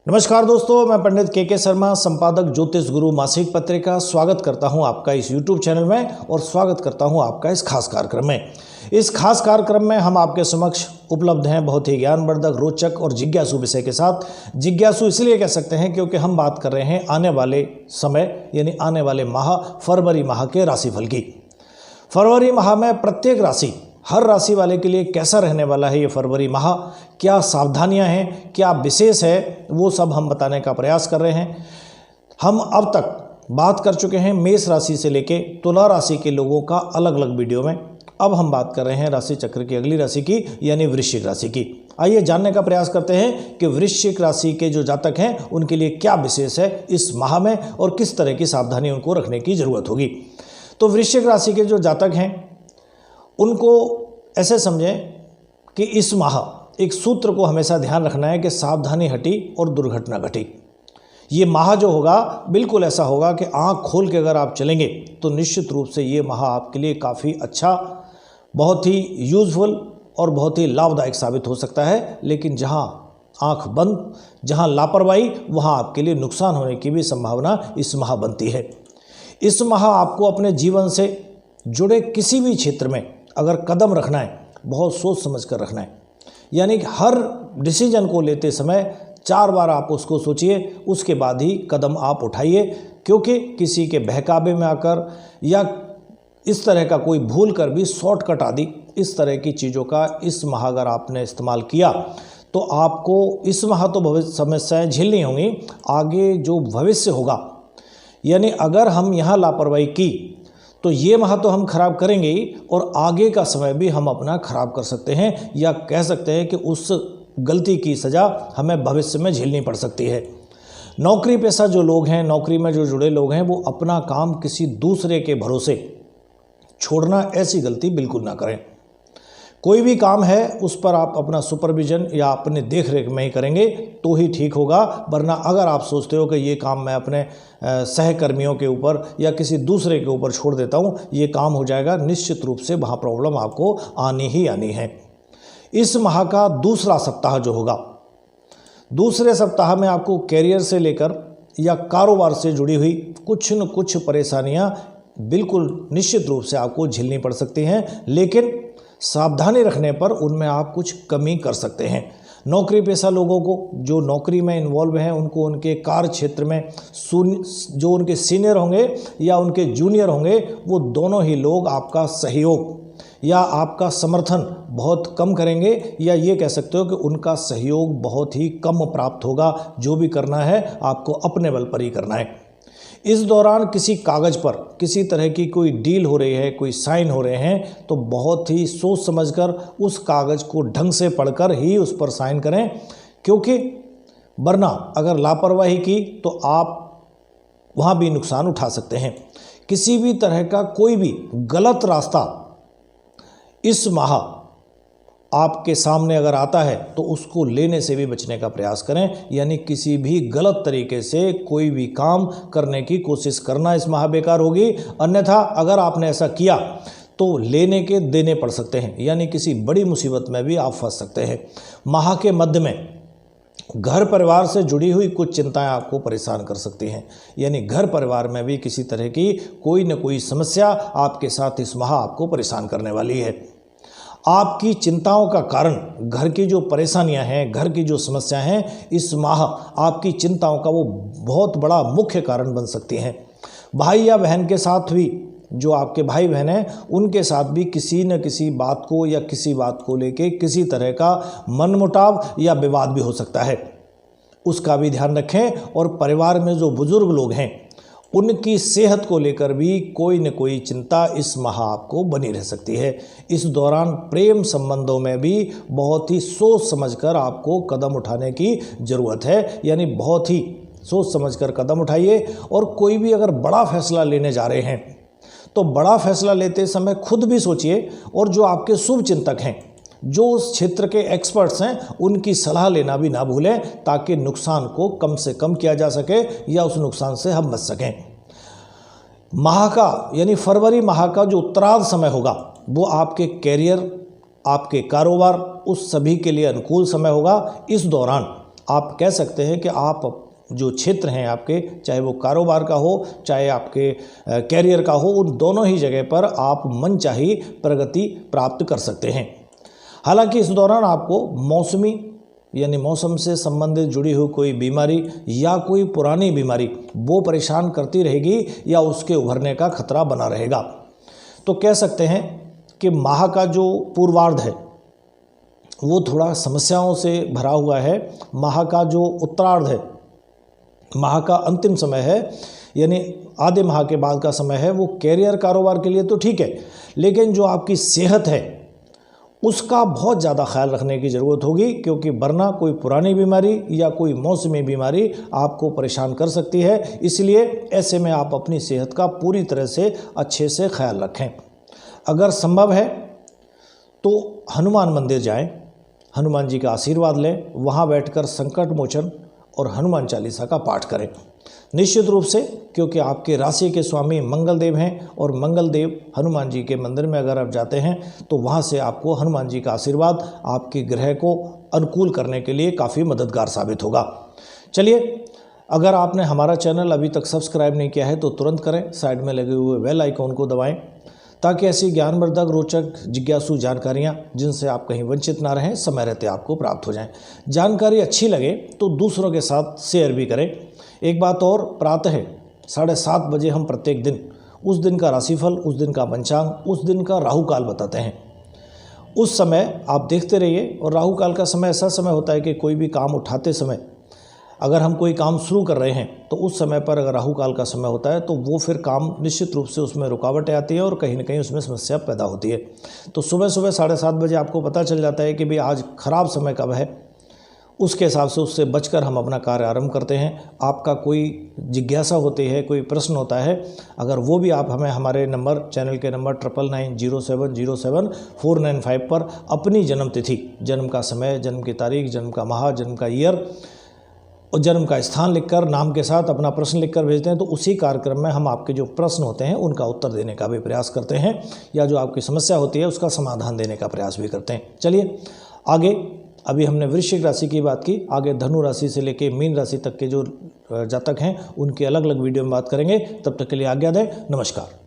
नमस्कार दोस्तों, मैं पंडित के शर्मा, संपादक ज्योतिष गुरु मासिक पत्रिका, स्वागत करता हूं आपका इस YouTube चैनल में और स्वागत करता हूं आपका इस खास कार्यक्रम में। इस खास कार्यक्रम में हम आपके समक्ष उपलब्ध हैं बहुत ही ज्ञानवर्धक, रोचक और जिज्ञासु विषय के साथ। जिज्ञासु इसलिए कह सकते हैं क्योंकि हम बात कर रहे हैं आने वाले समय यानी आने वाले माह फरवरी माह के राशिफल की। फरवरी माह में प्रत्येक राशि, हर राशि वाले के लिए कैसा रहने वाला है ये फरवरी माह, क्या सावधानियां हैं, क्या विशेष है, वो सब हम बताने का प्रयास कर रहे हैं। हम अब तक बात कर चुके हैं मेष राशि से लेके तुला राशि के लोगों का अलग अलग वीडियो में। अब हम बात कर रहे हैं राशि चक्र की अगली राशि की यानी वृश्चिक राशि की। आइए जानने का प्रयास करते हैं कि वृश्चिक राशि के जो जातक हैं उनके लिए क्या विशेष है इस माह में और किस तरह की सावधानी उनको रखने की जरूरत होगी। तो वृश्चिक राशि के जो जातक हैं उनको ऐसे समझें कि इस माह एक सूत्र को हमेशा ध्यान रखना है कि सावधानी हटी और दुर्घटना घटी। ये माह जो होगा बिल्कुल ऐसा होगा कि आंख खोल के अगर आप चलेंगे तो निश्चित रूप से ये माह आपके लिए काफ़ी अच्छा, बहुत ही यूजफुल और बहुत ही लाभदायक साबित हो सकता है। लेकिन जहाँ आंख बंद, जहाँ लापरवाही, वहाँ आपके लिए नुकसान होने की भी संभावना इस माह बनती है। इस माह आपको अपने जीवन से जुड़े किसी भी क्षेत्र में अगर कदम रखना है, बहुत सोच समझ कर रखना है। यानी कि हर डिसीजन को लेते समय 4 बार आप उसको सोचिए, उसके बाद ही कदम आप उठाइए। क्योंकि किसी के बहकावे में आकर या इस तरह का कोई भूल कर भी शॉर्टकट आदि इस तरह की चीज़ों का इस माह अगर आपने इस्तेमाल किया तो आपको इस माह तो भविष्य समस्याएं झेलनी होंगी। आगे जो भविष्य होगा, यानी अगर हम यहाँ लापरवाही की तो ये माह तो हम खराब करेंगे ही और आगे का समय भी हम अपना खराब कर सकते हैं, या कह सकते हैं कि उस गलती की सज़ा हमें भविष्य में झेलनी पड़ सकती है। नौकरी पेशा जो लोग हैं, नौकरी में जो जुड़े लोग हैं, वो अपना काम किसी दूसरे के भरोसे छोड़ना, ऐसी गलती बिल्कुल ना करें। कोई भी काम है उस पर आप अपना सुपरविजन या अपने देख रेख में ही करेंगे तो ही ठीक होगा। वरना अगर आप सोचते हो कि ये काम मैं अपने सहकर्मियों के ऊपर या किसी दूसरे के ऊपर छोड़ देता हूँ, ये काम हो जाएगा, निश्चित रूप से वहाँ प्रॉब्लम आपको आनी ही आनी है। इस माह का दूसरा सप्ताह जो होगा, दूसरे सप्ताह में आपको कैरियर से लेकर या कारोबार से जुड़ी हुई कुछ न कुछ परेशानियाँ बिल्कुल निश्चित रूप से आपको झेलनी पड़ सकती हैं। लेकिन सावधानी रखने पर उनमें आप कुछ कमी कर सकते हैं। नौकरी पेशा लोगों को, जो नौकरी में इन्वॉल्व हैं, उनको उनके कार्य क्षेत्र में जो उनके सीनियर होंगे या उनके जूनियर होंगे, वो दोनों ही लोग आपका सहयोग या आपका समर्थन बहुत कम करेंगे, या ये कह सकते हो कि उनका सहयोग बहुत ही कम प्राप्त होगा। जो भी करना है आपको अपने बल पर ही करना है। इस दौरान किसी कागज़ पर किसी तरह की कोई डील हो रही है, कोई साइन हो रहे हैं, तो बहुत ही सोच समझकर उस कागज़ को ढंग से पढ़कर ही उस पर साइन करें। क्योंकि वरना अगर लापरवाही की तो आप वहाँ भी नुकसान उठा सकते हैं। किसी भी तरह का कोई भी गलत रास्ता इस माह आपके सामने अगर आता है तो उसको लेने से भी बचने का प्रयास करें। यानी किसी भी गलत तरीके से कोई भी काम करने की कोशिश करना इस माह बेकार होगी। अन्यथा अगर आपने ऐसा किया तो लेने के देने पड़ सकते हैं, यानी किसी बड़ी मुसीबत में भी आप फंस सकते हैं। माह के मध्य में घर परिवार से जुड़ी हुई कुछ चिंताएं आपको परेशान कर सकती हैं। यानी घर परिवार में भी किसी तरह की कोई न कोई समस्या आपके साथ इस माह आपको परेशान करने वाली है। आपकी चिंताओं का कारण घर की जो परेशानियां हैं, घर की जो समस्याएं हैं, इस माह आपकी चिंताओं का वो बहुत बड़ा मुख्य कारण बन सकती हैं। भाई या बहन के साथ भी, जो आपके भाई बहन हैं, उनके साथ भी किसी न किसी बात को या किसी बात को लेके किसी तरह का मनमुटाव या विवाद भी हो सकता है, उसका भी ध्यान रखें। और परिवार में जो बुजुर्ग लोग हैं उनकी सेहत को लेकर भी कोई न कोई चिंता इस माह आपको बनी रह सकती है। इस दौरान प्रेम संबंधों में भी बहुत ही सोच समझकर आपको कदम उठाने की ज़रूरत है। यानी बहुत ही सोच समझकर कदम उठाइए। और कोई भी अगर बड़ा फैसला लेने जा रहे हैं तो बड़ा फैसला लेते समय खुद भी सोचिए, और जो आपके शुभ चिंतक हैं, जो उस क्षेत्र के एक्सपर्ट्स हैं, उनकी सलाह लेना भी ना भूलें, ताकि नुकसान को कम से कम किया जा सके या उस नुकसान से हम बच सकें। माह का यानी फरवरी माह का जो उत्तरार्ध समय होगा वो आपके कैरियर, आपके कारोबार, उस सभी के लिए अनुकूल समय होगा। इस दौरान आप कह सकते हैं कि आप जो क्षेत्र हैं आपके, चाहे वो कारोबार का हो चाहे आपके कैरियर का हो, उन दोनों ही जगह पर आप मनचाही प्रगति प्राप्त कर सकते हैं। हालांकि इस दौरान आपको मौसमी यानी मौसम से संबंधित जुड़ी हुई कोई बीमारी या कोई पुरानी बीमारी वो परेशान करती रहेगी या उसके उभरने का खतरा बना रहेगा। तो कह सकते हैं कि माह का जो पूर्वार्ध है वो थोड़ा समस्याओं से भरा हुआ है। माह का जो उत्तरार्ध है, माह का अंतिम समय है, यानी आधे माह के बाद का समय है, वो कैरियर कारोबार के लिए तो ठीक है, लेकिन जो आपकी सेहत है उसका बहुत ज़्यादा ख्याल रखने की ज़रूरत होगी, क्योंकि वरना कोई पुरानी बीमारी या कोई मौसमी बीमारी आपको परेशान कर सकती है। इसलिए ऐसे में आप अपनी सेहत का पूरी तरह से अच्छे से ख्याल रखें। अगर संभव है तो हनुमान मंदिर जाएं, हनुमान जी का आशीर्वाद लें, वहाँ बैठकर संकट मोचन और हनुमान चालीसा का पाठ करें निश्चित रूप से, क्योंकि आपके राशि के स्वामी मंगल देव हैं और मंगल देव हनुमान जी के मंदिर में अगर आप जाते हैं तो वहाँ से आपको हनुमान जी का आशीर्वाद आपके ग्रह को अनुकूल करने के लिए काफ़ी मददगार साबित होगा। चलिए, अगर आपने हमारा चैनल अभी तक सब्सक्राइब नहीं किया है तो तुरंत करें, साइड में लगे हुए बेल आइकॉन को दबाएं, ताकि ऐसी ज्ञानवर्धक, रोचक, जिज्ञासु जानकारियाँ जिनसे आप कहीं वंचित ना रहें, समय रहते आपको प्राप्त हो जाएं। जानकारी अच्छी लगे तो दूसरों के साथ शेयर भी करें। एक बात और, प्रातः 7:30 बजे हम प्रत्येक दिन उस दिन का राशिफल, उस दिन का पंचांग, उस दिन का राहु काल बताते हैं। उस समय आप देखते रहिए। और राहु काल का समय ऐसा समय होता है कि कोई भी काम उठाते समय, अगर हम कोई काम शुरू कर रहे हैं तो उस समय पर अगर राहु काल का समय होता है तो वो फिर काम निश्चित रूप से उसमें रुकावटें आती है और कहीं ना कहीं उसमें समस्या पैदा होती है। तो सुबह सुबह 7:30 बजे आपको पता चल जाता है कि भाई आज खराब समय कब है, उसके हिसाब से उससे बचकर हम अपना कार्य आरंभ करते हैं। आपका कोई जिज्ञासा होती है, कोई प्रश्न होता है, अगर वो भी आप हमें हमारे नंबर, चैनल के नंबर 9990707495 पर अपनी जन्म तिथि, जन्म का समय, जन्म की तारीख, जन्म का माह, जन्म का ईयर और जन्म का स्थान लिखकर नाम के साथ अपना प्रश्न लिखकर भेजते हैं, तो उसी कार्यक्रम में हम आपके जो प्रश्न होते हैं उनका उत्तर देने का भी प्रयास करते हैं, या जो आपकी समस्या होती है उसका समाधान देने का प्रयास भी करते हैं। चलिए आगे, अभी हमने वृश्चिक राशि की बात की, आगे धनु राशि से लेकर मीन राशि तक के जो जातक हैं उनके अलग अलग वीडियो में बात करेंगे। तब तक के लिए आज्ञा दें, नमस्कार।